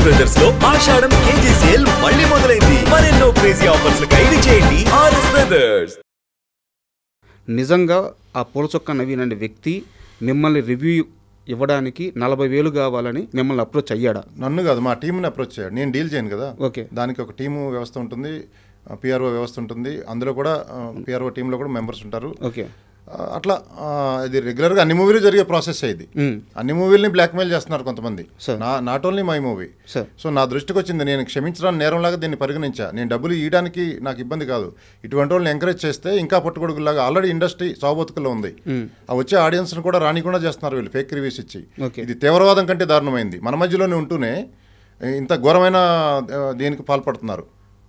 Brothers లో ఆషాఢం KG sale మళ్ళీ మొదలైంది. మరెన్నో క్రేజీ ఆఫర్స్ ఖైదీ చేయండి ఆర్ఎస్ బ్రదర్స్. నిజంగా ఆ పూలచొక్క నవీన్ అనే వ్యక్తి మిమ్మల్ని రివ్యూ ఇవ్వడానికి 40,000 కావాలని మిమ్మల్ని అప్రోచ్ అయ్యాడా? నన్ను కాదు, మా టీంని అప్రోచ్ అయ్యాడు. నేను డీల్ చేయను కదా. ఓకే. దానికి ఒక టీము వ్యవస్థ ఉంటుంది, పిఆర్ఓ వ్యవస్థ ఉంటుంది. అందులో కూడా పిఆర్ఓ టీంలో కూడా మెంబర్స్ ఉంటారు. ఓకే. అట్లా ఇది రెగ్యులర్గా అన్ని మూవీలు జరిగే ప్రాసెస్ ఇది. అన్ని మూవీలని బ్లాక్మెయిల్ చేస్తున్నారు కొంతమంది, not only my movie. So నా దృష్టికి వచ్చింది, నేను క్షమించడానికి నేరంలాగా దీన్ని పరిగణించా. నేను డబ్బులు ఇవ్వడానికి నాకు ఇబ్బంది కాదు. ఇటువంటి వాళ్ళని ఎంకరేజ్ చేస్తే ఇంకా పట్టుకొడుకులాగా ఆల్రెడీ ఇండస్ట్రీ సాబోతుకల్లో ఉంది. ఆ వచ్చే ఆడియన్స్ని కూడా రానికుండా చేస్తున్నారు వీళ్ళు ఫేక్ రివ్యూస్ ఇచ్చి. ఇది తీవ్రవాదం కంటే దారుణమైంది. మన మధ్యలోనే ఉంటూనే ఇంత ఘోరమైన దీనికి పాల్పడుతున్నారు.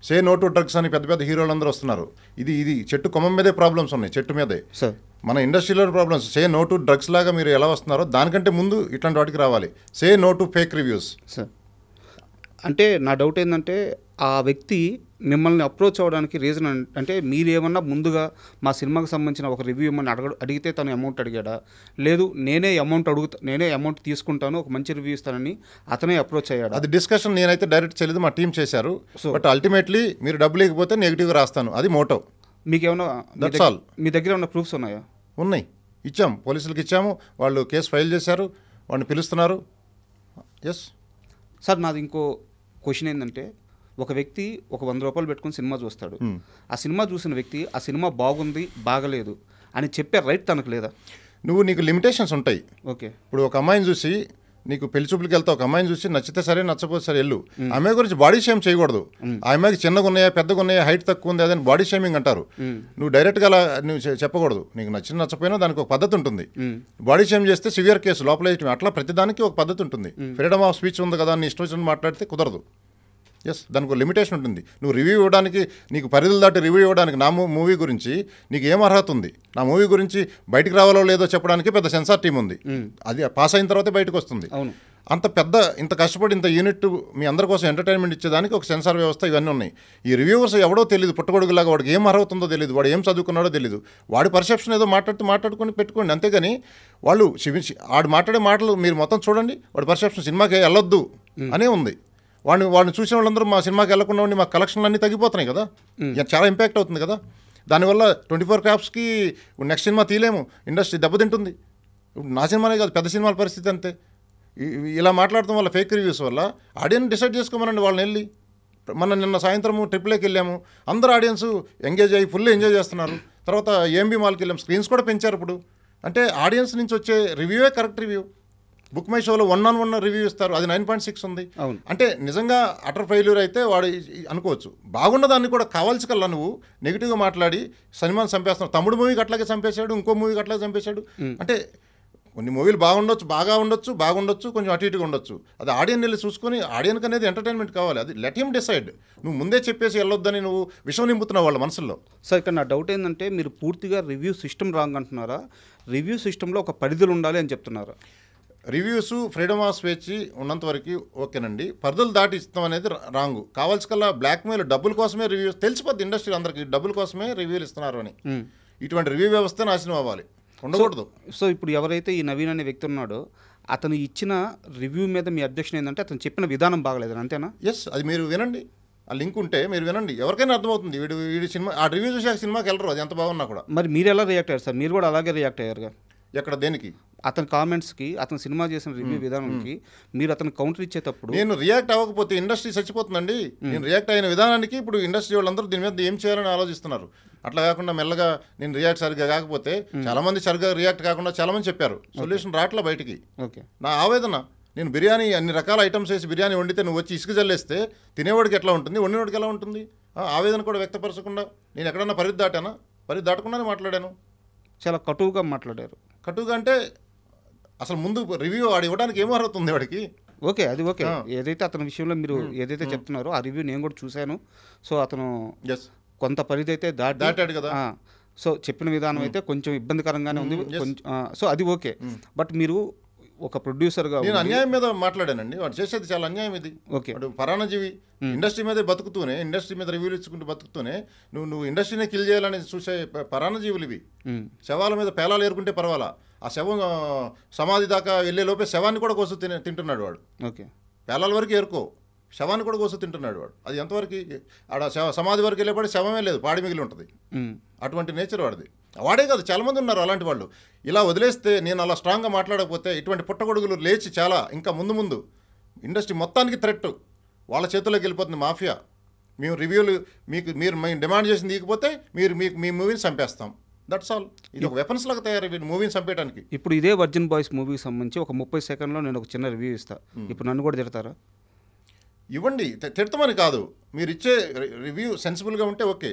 సే నో టు డ్రగ్స్ అని పెద్ద పెద్ద హీరోలు అందరూ వస్తున్నారు. ఇది చెట్టు కొమ్మ మీదే ప్రాబ్లమ్స్ ఉన్నాయి, చెట్టు మీదే. మన ఇండస్ట్రీలో problems. Say no to drugs లాగా మీరు ఎలా వస్తున్నారో దానికంటే ముందు ఇట్లాంటి వాటికి రావాలి. Say no to fake reviews. Sir అంటే నా డౌట్ ఏంటంటే ఆ వ్యక్తి మిమ్మల్ని అప్రోచ్ అవ్వడానికి రీజన్ అంటే మీరేమన్నా ముందుగా మా సినిమాకి సంబంధించిన ఒక రివ్యూ ఇవ్వమని అడిగితే తను అమౌంట్ అడిగాడా, లేదు నేనే అమౌంట్ తీసుకుంటాను ఒక మంచి రివ్యూ ఇస్తానని అతనే అప్రోచ్ అయ్యాడు? అది డిస్కషన్ నేనైతే డైరెక్ట్ చేయలేదు, మా టీం చేశారు. బట్ అల్టిమేట్లీ మీరు డబ్బులు లేకపోతే నెగిటివ్గా రాస్తాను, అది మోటో. మీకేమన్నా దట్స్ ఆల్. మీ దగ్గర ఏమైనా ప్రూఫ్స్ ఉన్నాయా? ఉన్నాయి, ఇచ్చాము, పోలీసులకు ఇచ్చాము. వాళ్ళు కేసు ఫైల్ చేశారు, వాళ్ళని పిలుస్తున్నారు. ఎస్ సార్, నాది ఇంకో క్వశ్చన్ ఏంటంటే ఒక వ్యక్తి ఒక 100 రూపాయలు పెట్టుకుని సినిమా చూస్తాడు. ఆ సినిమా చూసిన వ్యక్తి ఆ సినిమా బాగుంది బాగలేదు అని చెప్పే రైట్ తనకు లేదా? నీకు లిమిటేషన్స్ ఉంటాయి. ఓకే. ఇప్పుడు ఒక అమ్మాయిని చూసి నీకు పెళ్లి చూపులకి వెళ్తావు, ఒక అమ్మాయిని చూసి నచ్చితే సరే నచ్చపోతే సరే వెళ్ళు. అమ్మాయి గురించి బాడీ షేమ్ చేయకూడదు. ఆ అమ్మాయికి చిన్నగా ఉన్నాయా పెద్దగా ఉన్నాయా హైట్ తక్కువ ఉంది అదని బాడీ షేమింగ్ అంటారు. నువ్వు డైరెక్ట్గా అలా నువ్వు చెప్పకూడదు. నీకు నచ్చపోయినా దానికి ఒక పద్ధతి ఉంటుంది. బాడీ షేమ్ చేస్తే సివియర్ కేసు లోపల వేయటం, అట్లా ప్రతిదానికి ఒక పద్ధతి ఉంటుంది. ఫ్రీడమ్ ఆఫ్ స్పీచ్ ఉంది కదా, నీ ఇష్టం వచ్చినట్టు మాట్లాడితే కుదరదు. ఎస్, దానికి ఒక లిమిటేషన్ ఉంటుంది. నువ్వు రివ్యూ ఇవ్వడానికి, నీకు పరిధులు దాటి రివ్యూ ఇవ్వడానికి నా మూవీ గురించి నీకు ఏం అర్హత ఉంది? నా మూవీ గురించి బయటకు రావాలో లేదో చెప్పడానికి పెద్ద సెన్సార్ టీం ఉంది. అది పాస్ అయిన తర్వాతే బయటకు వస్తుంది. ఇంత కష్టపడి ఇంత యూనిట్ మీ అందరి కోసం ఎంటర్టైన్మెంట్ ఇచ్చేదానికి ఒక సెన్సార్ వ్యవస్థ, ఇవన్నీ ఉన్నాయి. ఈ రివ్యూవర్స్ ఎవడో తెలియదు, పుట్టగొడుగులాగా వాడికి ఏం అర్హత ఉందో తెలియదు, వాడు ఏం చదువుకున్నాడో తెలియదు. వాడి పర్సెప్షన్ ఏదో మాట్లాడుకొని పెట్టుకోండి, అంతేగాని వాళ్ళు వాడు మాట్లాడే మాటలు మీరు మొత్తం చూడండి. వాడి పర్సెప్షన్ సినిమాకి వెళ్ళొద్దు అనే ఉంది. వాడిని చూసిన వాళ్ళందరూ మా సినిమాకి వెళ్ళకుండా ఉండి మా కలెక్షన్లు అన్నీ తగ్గిపోతున్నాయి కదా, చాలా ఇంపాక్ట్ అవుతుంది కదా. దానివల్ల 24 క్రాప్స్కి నెక్స్ట్ సినిమా తీయలేము, ఇండస్ట్రీ దెబ్బతింటుంది. నా సినిమానే కాదు, పెద్ద సినిమాల పరిస్థితి అంతే. ఇలా మాట్లాడటం వల్ల, ఫేక్ రివ్యూస్ వల్ల ఆడియన్స్ డిసైడ్ చేసుకోమనండి వాళ్ళని వెళ్ళి. నిన్న సాయంత్రం ట్రిప్లేకి వెళ్ళాము, అందరూ ఆడియన్స్ ఎంగేజ్ అయ్యి ఫుల్ ఎంజాయ్ చేస్తున్నారు. తర్వాత ఏఎంబీ మాల్కి వెళ్ళాము, స్క్రీన్స్ కూడా పెంచారు ఇప్పుడు. అంటే ఆడియన్స్ నుంచి వచ్చే రివ్యూవే కరెక్ట్ రివ్యూ. బుక్ మై షోలో 1-on-1 రివ్యూ ఇస్తారు, అది 9.6 ఉంది. అంటే నిజంగా అటర్ ఫెయిల్యూర్ అయితే వాడు అనుకోవచ్చు. బాగున్నదాన్ని కూడా కావాల్సి కల్లా నువ్వు నెగిటివ్గా మాట్లాడి సినిమాని చంపేస్తున్నావు. తమ్ముడు మూవీకి అట్లాగే చంపేశాడు, ఇంకో మూవీకి అట్లాగే చంపేశాడు. అంటే కొన్ని మూవీలు బాగుండొచ్చు, కొంచెం అటు ఇటుగా ఉండొచ్చు. అది ఆడియన్ వెళ్ళి చూసుకొని, ఆడియన్కి అనేది ఎంటర్టైన్మెంట్ కావాలి, అది లెట్ హిమ్ డిసైడ్. నువ్వు ముందే చెప్పేసి వెళ్ళొద్దని నువ్వు విషం నింపుతున్నావు వాళ్ళ మనసుల్లో. సార్, ఇక్కడ నా డౌట్ ఏంటంటే మీరు పూర్తిగా రివ్యూ సిస్టమ్ రాంగ్ అంటున్నారా, రివ్యూ సిస్టంలో ఒక పరిధులు ఉండాలి అని చెప్తున్నారా? రివ్యూస్ ఫ్రీడమ్ ఆఫ్ స్పీచ్ ఉన్నంత వరకు ఓకేనండి, పరిధులు దాటి ఇస్తాం అనేది రాంగు. కావాల్సి కల్లా బ్లాక్మెయిల్, డబ్బుల కోసమే రివ్యూస్, తెలిసిపోద్ది ఇండస్ట్రీ అందరికీ డబ్బుల కోసమే రివ్యూలు ఇస్తున్నారు అని. ఇటువంటి రివ్యూ వ్యవస్థ నాశనం అవ్వాలి, ఉండకూడదు. సో ఇప్పుడు ఎవరైతే ఈ నవీన్ అనే వ్యక్తి ఉన్నాడో అతను ఇచ్చిన రివ్యూ మీద మీ అబ్జెక్షన్ ఏంటంటే అతను చెప్పిన విధానం బాగలేదని, అంతేనా? ఎస్, అది మీరు వినండి, ఆ లింక్ ఉంటే మీరు వినండి, ఎవరికైనా అర్థమవుతుంది. వీడి సినిమా ఆ రివ్యూ చూసి సినిమాకి వెళ్ళరు, అది ఎంత బాగున్నా కూడా. మరి మీరు ఎలా రియాక్ట్ అయ్యారు సార్? మీరు కూడా అలాగే రియాక్ట్ అయ్యారుగా. ఎక్కడ, దేనికి? అతని కామెంట్స్కి, అతను సినిమా చేసిన రివ్యూ విధానానికి మీరు అతను కౌంటర్ ఇచ్చేటప్పుడు. నేను రియాక్ట్ అవ్వకపోతే ఇండస్ట్రీ చచ్చిపోతుందండి. నేను రియాక్ట్ అయిన విధానానికి ఇప్పుడు ఇండస్ట్రీ వాళ్ళందరూ దీని మీద ఏం చేయాలని ఆలోచిస్తున్నారు. అట్లా కాకుండా మెల్లగా నేను రియాక్ట్ సరిగ్గా కాకపోతే, చాలామంది సరిగ్గా రియాక్ట్ కాకుండా చాలామంది చెప్పారు, సొల్యూషన్ రావట్లే బయటికి. ఓకే. నా ఆవేదన, నేను బిర్యానీ అన్ని రకాల ఐటమ్స్ వేసి బిర్యానీ వండితే నువ్వు వచ్చి ఇసుక జల్లేస్తే తినేవాడికి ఎట్లా ఉంటుంది, వండినవాడికి ఎలా ఉంటుంది? ఆవేదన కూడా వ్యక్తపరచకుండా నేను ఎక్కడన్నా పరిధి దాటానా? పరిధి దాటకుండానే మాట్లాడాను. చాలా కటువుగా మాట్లాడారు. కటువుగా అంటే అసలు ముందు రివ్యూ వాడు ఇవ్వడానికి ఏమో అర్హత ఉంది వాడికి? ఓకే, అది ఓకే. ఏదైతే అతని విషయంలో మీరు ఏదైతే చెప్తున్నారో ఆ రివ్యూ నేను కూడా చూశాను. సో అతను కొంత పరిధి అయితే దాటాడు కదా. సో చెప్పిన విధానం అయితే కొంచెం ఇబ్బందికరంగానే ఉంది కొంచెం. సో అది ఓకే. బట్ మీరు ఒక ప్రొడ్యూసర్గా నేను అన్యాయం మీద మాట్లాడానండి. వాడు చేసేది చాలా అన్యాయం ఇది. ఓకే. వాడు పరాణజీవి, ఇండస్ట్రీ మీదే బతుకుతూనే, ఇండస్ట్రీ మీద రివ్యూలు ఇచ్చుకుంటూ బతుకుతూనే నువ్వు ఇండస్ట్రీనే కిల్ చేయాలని చూసే పరాణజీవులు ఇవి. శవాల మీద పేలాలు ఏరుకుంటే పర్వాలా, ఆ శవం సమాధి దాకా వెళ్ళే లోపే శవాన్ని కూడా కోసు తింటున్నాడు వాడు. ఓకే. పేలాల వరకు ఏరుకో, శవాన్ని కూడా కోసు తింటున్నాడు వాడు. అది ఎంతవరకు ఆడ సమాధి వరకు వెళ్ళేపాడు శవమే లేదు, పాడి మిగిలి ఉంటుంది. అటువంటి నేచర్ వాడిది. వాడే కాదు చాలామంది ఉన్నారు అలాంటి వాళ్ళు. ఇలా వదిలేస్తే, నేను అలా స్ట్రాంగ్గా మాట్లాడకపోతే ఇటువంటి పుట్టగొడుగులు లేచి చాలా ఇంకా ముందు ఇండస్ట్రీ మొత్తానికి థ్రెట్ వాళ్ళ చేతుల్లోకి వెళ్ళిపోతుంది. మాఫియా మేము రివ్యూలు మీరు మేము డిమాండ్ చేసింది ఇకపోతే మీ మూవీని చంపేస్తాం. That's all. ఇది ఒక వెపన్స్ లాగా తయారు మూవీని చంపేయడానికి. ఇప్పుడు ఇదే వర్జిన్ బాయ్స్ మూవీకి సంబంధించి ఒక 30 సెకండ్లో నేను ఒక చిన్న రివ్యూ ఇస్తాను. ఇప్పుడు నన్ను కూడా తిడతారా? ఇవ్వండి, తిడతామని కాదు, మీరు ఇచ్చే రివ్యూ సెన్సిబుల్గా ఉంటే ఓకే.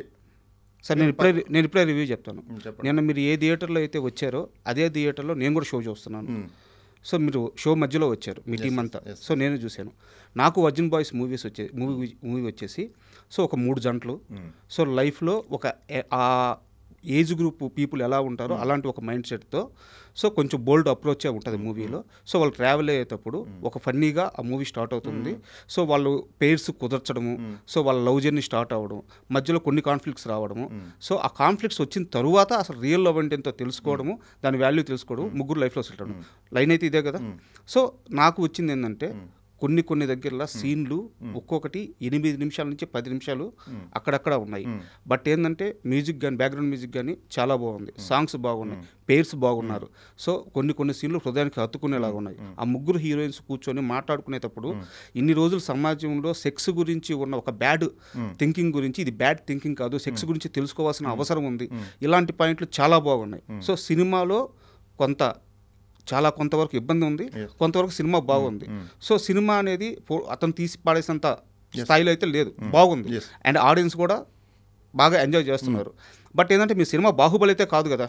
సార్ నేను ఇప్పుడే రివ్యూ చెప్తాను. నేను మీరు ఏ థియేటర్లో అయితే వచ్చారో అదే థియేటర్లో నేను కూడా షో చూస్తున్నాను. సో మీరు షో మధ్యలో వచ్చారు మీ టీం అంతా. సో నేను చూశాను. నాకు వర్జిన్ బాయ్స్ మూవీ వచ్చేసి సో ఒక 3 జంటలు సో లైఫ్లో ఒక ఏజ్ గ్రూప్ పీపుల్ ఎలా ఉంటారో అలాంటి ఒక మైండ్ సెట్తో సో కొంచెం బోల్డ్ అప్రోచే ఉంటుంది మూవీలో. సో వాళ్ళు ట్రావెల్ అయ్యేటప్పుడు ఒక ఫన్నీగా ఆ మూవీ స్టార్ట్ అవుతుంది. సో వాళ్ళు పేర్స్ కుదర్చడము, సో వాళ్ళ లవ్ జర్నీ స్టార్ట్ అవ్వడం, మధ్యలో కొన్ని కాన్ఫ్లిక్ట్స్ రావడము. సో ఆ కాన్ఫ్లిక్ట్స్ వచ్చిన తరువాత అసలు రియల్ లవ్ అంటే ఎంతో తెలుసుకోవడము, దాని వాల్యూ తెలుసుకోవడం, ముగ్గురు లైఫ్లో సెటిల్ అవ్వడం. లైన్ అయితే ఇదే కదా. సో నాకు వచ్చింది ఏంటంటే కొన్ని దగ్గరలో సీన్లు ఒక్కొక్కటి 8 నిమిషాల నుంచి 10 నిమిషాలు అక్కడక్కడ ఉన్నాయి. బట్ ఏంటంటే మ్యూజిక్ కానీ బ్యాక్గ్రౌండ్ మ్యూజిక్ కానీ చాలా బాగుంది, సాంగ్స్ బాగున్నాయి, పేర్స్ బాగున్నారు. సో కొన్ని సీన్లు హృదయానికి హత్తుకునేలాగా ఉన్నాయి. ఆ ముగ్గురు హీరోయిన్స్ కూర్చొని మాట్లాడుకునేటప్పుడు ఇన్ని రోజులు సమాజంలో సెక్స్ గురించి ఉన్న ఒక బ్యాడ్ థింకింగ్ గురించి, ఇది బ్యాడ్ థింకింగ్ కాదు, సెక్స్ గురించి తెలుసుకోవాల్సిన అవసరం ఉంది, ఇలాంటి పాయింట్లు చాలా బాగున్నాయి. సో సినిమాలో కొంతవరకు ఇబ్బంది ఉంది, కొంతవరకు సినిమా బాగుంది. సో సినిమా అనేది అతను తీసి పాడేసినంత స్థాయిలో అయితే లేదు, బాగుంది. అండ్ ఆడియన్స్ కూడా బాగా ఎంజాయ్ చేస్తున్నారు. బట్ ఏంటంటే మీ సినిమా బాహుబలి అయితే కాదు కదా.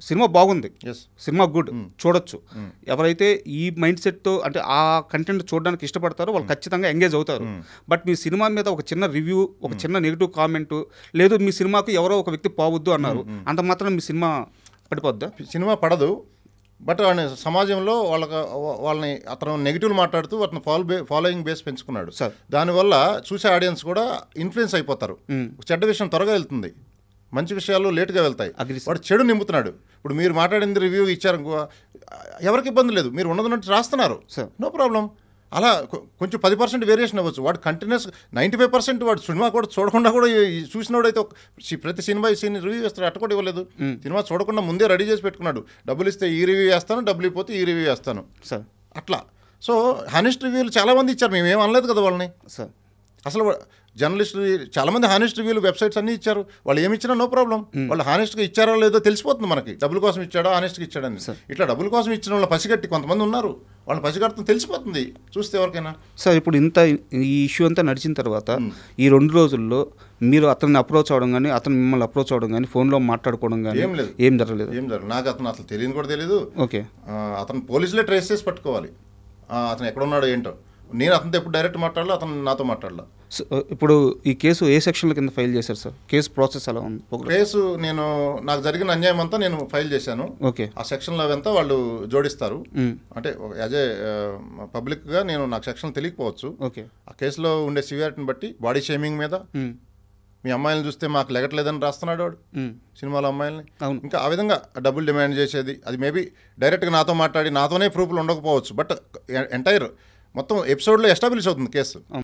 సినిమా బాగుంది, సినిమా గుడ్, చూడొచ్చు. ఎవరైతే ఈ మైండ్ సెట్తో అంటే ఆ కంటెంట్ చూడడానికి ఇష్టపడతారో వాళ్ళు ఖచ్చితంగా ఎంగేజ్ అవుతారు. బట్ మీ సినిమా మీద ఒక చిన్న రివ్యూ, ఒక చిన్న నెగిటివ్ కామెంట్, లేదు మీ సినిమాకు ఎవరో ఒక వ్యక్తి పోవద్దు అన్నారు, అంత మాత్రం మీ సినిమా పడిపోద్దా? సినిమా పడదు. బట్ సమాజంలో వాళ్ళని అతను నెగిటివ్ మాట్లాడుతూ అతను ఫాలోయింగ్ బేస్ పెంచుకున్నాడు. దానివల్ల చూసే ఆడియన్స్ కూడా ఇన్ఫ్లుయెన్స్ అయిపోతారు. చెడ్డ విషయం త్వరగా వెళ్తుంది, మంచి విషయాలు లేటుగా వెళ్తాయి. వాడు చెడు నింపుతున్నాడు. ఇప్పుడు మీరు మాట్లాడింది రివ్యూ ఇచ్చారు, ఎవరికి ఇబ్బంది లేదు, మీరు ఉన్నదన్నట్టు రాస్తున్నారు, నో ప్రాబ్లం. అలా కొంచెం 10% వేరియేషన్ అవ్వచ్చు. వాడు కంటిన్యూస్ 95% వాడు సినిమా కూడా చూడకుండా కూడా చూసినోడైతే ప్రతి సినిమా రివ్యూ వేస్తాడు. అట్ట కూడా ఇవ్వలేదు, సినిమా చూడకుండా ముందే రెడీ చేసి పెట్టుకున్నాడు. డబ్బులు ఇస్తే ఈ రివ్యూ వేస్తాను, డబ్బులు ఇవ్వకపోతే ఈ రివ్యూ వేస్తాను సార్, అట్లా. సో హానెస్ట్ రివ్యూలు చాలామంది ఇచ్చారు, మేమేం అనలేదు కదా వాళ్ళని. సార్ అసలు జర్నలిస్టులు చాలామంది హానెస్ట్ రివ్యూలు వెబ్సైట్స్ అన్నీ ఇచ్చారు. వాళ్ళు ఏమి ఇచ్చినా నో ప్రాబ్లం. వాళ్ళు హానెస్ట్గా ఇచ్చారో లేదో తెలిసిపోతుంది మనకి, డబ్బుల కోసం ఇచ్చాడో హానెస్ట్గా ఇచ్చాడని. ఇట్లా డబ్బుల కోసం ఇచ్చిన వాళ్ళు పసిగట్టి కొంతమంది ఉన్నారు, వాళ్ళని పసిగట్టడం తెలిసిపోతుంది చూస్తే ఎవరికైనా. సార్ ఇప్పుడు ఈ ఇష్యూ అంతా నడిచిన తర్వాత ఈ 2 రోజుల్లో మీరు అతన్ని అప్రోచ్ అవ్వడం కానీ, అతను మిమ్మల్ని అప్రోచ్ అవ్వడం కానీ, ఫోన్లో మాట్లాడుకోవడం కానీ ఏం జరగలేదు? నాకు అతను అసలు తెలియదు కూడా తెలియదు. ఓకే, అతను పోలీసులే ట్రేస్ చేసి పట్టుకోవాలి అతను ఎక్కడున్నాడో ఏంటో. నేను అతనితో ఎప్పుడు డైరెక్ట్ మాట్లాడాలి, అతను నాతో మాట్లాడాల. ఇప్పుడు ఈ కేసు ఏ సెక్షన్ల కింద ఫైల్ చేశారు సార్? కేసు ప్రాసెస్ ఎలా ఉంది? కేసు నాకు జరిగిన అన్యాయం అంతా నేను ఫైల్ చేశాను. ఓకే, ఆ సెక్షన్లో అంతా వాళ్ళు జోడిస్తారు. అంటే యాజ్ ఏ పబ్లిక్గా నాకు సెక్షన్ తెలియకపోవచ్చు. ఓకే, ఆ కేసులో ఉండే సివియారిటీని బట్టి బాడీ షేమింగ్ మీద, మీ అమ్మాయిలను చూస్తే మాకు లెగట్లేదని రాస్తున్నాడు వాడు సినిమాలో అమ్మాయిలని. ఇంకా ఆ విధంగా డబ్బులు డిమాండ్ చేసేది, అది మేబీ డైరెక్ట్గా నాతో మాట్లాడి నాతోనే ప్రూఫ్లు ఉండకపోవచ్చు. బట్ ఎంటైర్ మొత్తం ఎపిసోడ్లో ఎస్టాబ్లిష్ అవుతుంది కేసు.